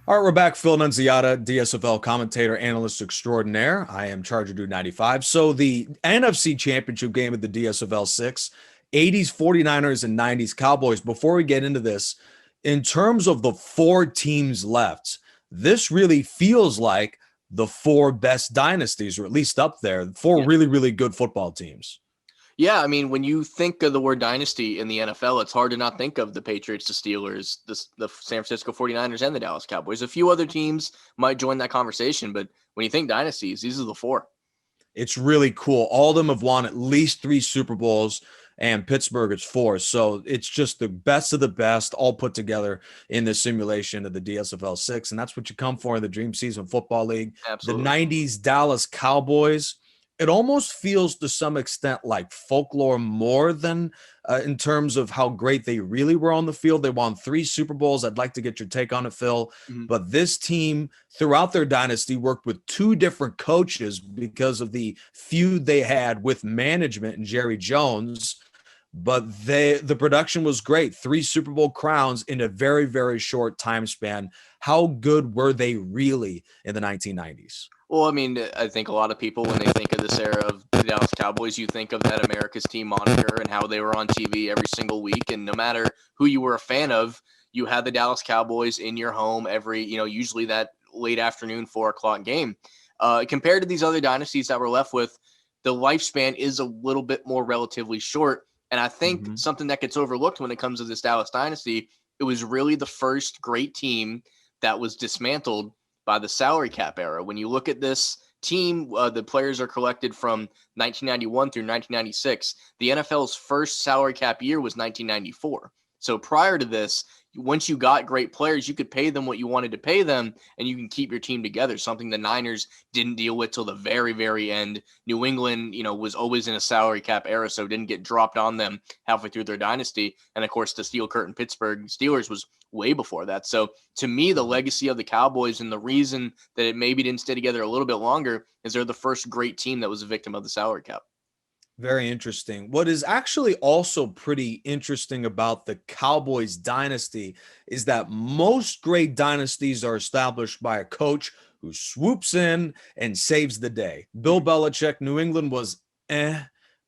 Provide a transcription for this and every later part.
All right, we're back. Phil Nunziata, DSFL commentator, analyst extraordinaire. I am Charger Dude 95. So the NFC Championship game of the DSFL 6, 80s 49ers and 90s Cowboys. Before we get into this, in terms of the four teams left, this really feels like the four best dynasties, or at least up there, four really, really good football teams. Yeah, I mean, when you think of the word dynasty in the NFL, it's hard to not think of the Patriots, the Steelers, the San Francisco 49ers, and the Dallas Cowboys. A few other teams might join that conversation, but when you think dynasties, these are the four. It's really cool. All of them have won at least 3 Super Bowls, and Pittsburgh is 4. So it's just the best of the best all put together in this simulation of the DSFL 6. And that's what you come for in the Dream Season Football League. Absolutely. The 90s Dallas Cowboys, it almost feels to some extent like folklore more than in terms of how great they really were on the field. They won 3 Super Bowls. I'd like to get your take on it, Phil. Mm-hmm. But this team, throughout their dynasty, worked with 2 different coaches because of the feud they had with management and Jerry Jones. But the production was great. 3 Super Bowl crowns in a very, very short time span. How good were they really in the 1990s? Well, I mean, I think a lot of people, when they think of this era of the Dallas Cowboys, you think of that America's Team moniker and how they were on TV every single week. And no matter who you were a fan of, you had the Dallas Cowboys in your home every, usually that late afternoon, 4:00 game. Compared to these other dynasties that we're left with, the lifespan is a little bit more relatively short. And I think something that gets overlooked when it comes to this Dallas dynasty, it was really the first great team that was dismantled by the salary cap era. When you look at this team, the players are collected from 1991 through 1996. The NFL's first salary cap year was 1994. So prior to this, once you got great players, you could pay them what you wanted to pay them, and you can keep your team together, something the Niners didn't deal with till the very, very end. New England, was always in a salary cap era, so it didn't get dropped on them halfway through their dynasty. And, of course, the Steel Curtain Pittsburgh Steelers was way before that. So, to me, the legacy of the Cowboys and the reason that it maybe didn't stay together a little bit longer is they're the first great team that was a victim of the salary cap. Very interesting. What is actually also pretty interesting about the Cowboys dynasty is that most great dynasties are established by a coach who swoops in and saves the day. Bill Belichick, New England was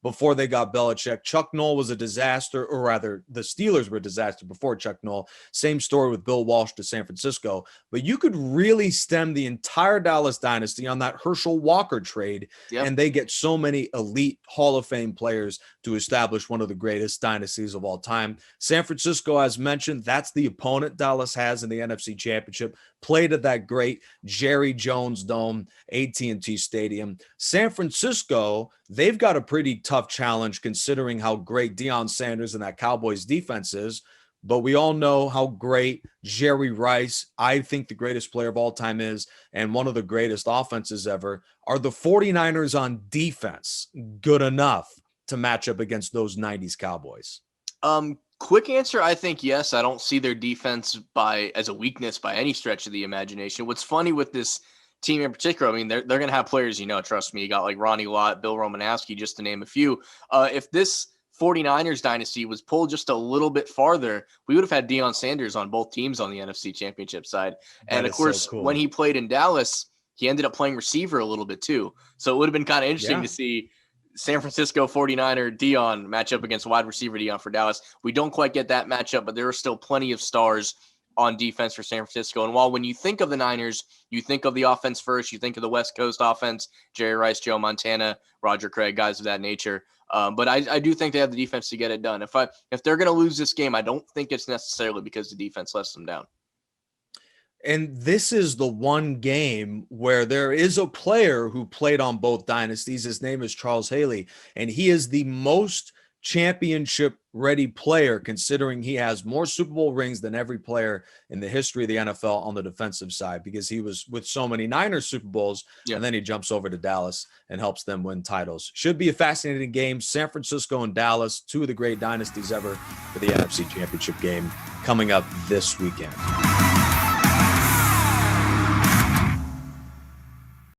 before they got Belichick. Chuck Noll was a disaster, or rather, the Steelers were a disaster before Chuck Noll. Same story with Bill Walsh to San Francisco. But you could really stem the entire Dallas dynasty on that Herschel Walker trade, and they get so many elite Hall of Fame players to establish one of the greatest dynasties of all time. San Francisco, as mentioned, that's the opponent Dallas has in the NFC Championship. Played at that great Jerry Jones Dome, AT&T Stadium. San Francisco, they've got a pretty tough challenge considering how great Deion Sanders and that Cowboys defense is. But we all know how great Jerry Rice, I think the greatest player of all time is, and one of the greatest offenses ever. Are the 49ers on defense good enough to match up against those 90s Cowboys? Quick answer, I think yes. I don't see their defense as a weakness by any stretch of the imagination. What's funny with this team in particular, I mean, they're going to have players, trust me. You got like Ronnie Lott, Bill Romanowski, just to name a few. If this 49ers dynasty was pulled just a little bit farther, we would have had Deion Sanders on both teams on the NFC Championship side. And of course, so cool. When he played in Dallas, he ended up playing receiver a little bit too. So it would have been kind of interesting to see San Francisco 49er Deion match up against wide receiver Deion for Dallas. We don't quite get that matchup, but there are still plenty of stars on defense for San Francisco. And while when you think of the Niners, you think of the offense first, you think of the West Coast offense, Jerry Rice, Joe Montana, Roger Craig, guys of that nature. But I do think they have the defense to get it done. If they're going to lose this game, I don't think it's necessarily because the defense lets them down. And this is the one game where there is a player who played on both dynasties. His name is Charles Haley, and he is the most championship-ready player, considering he has more Super Bowl rings than every player in the history of the NFL on the defensive side, because he was with so many Niners Super Bowls, and then he jumps over to Dallas and helps them win titles. Should be a fascinating game. San Francisco and Dallas, 2 of the great dynasties ever for the NFC Championship game coming up this weekend.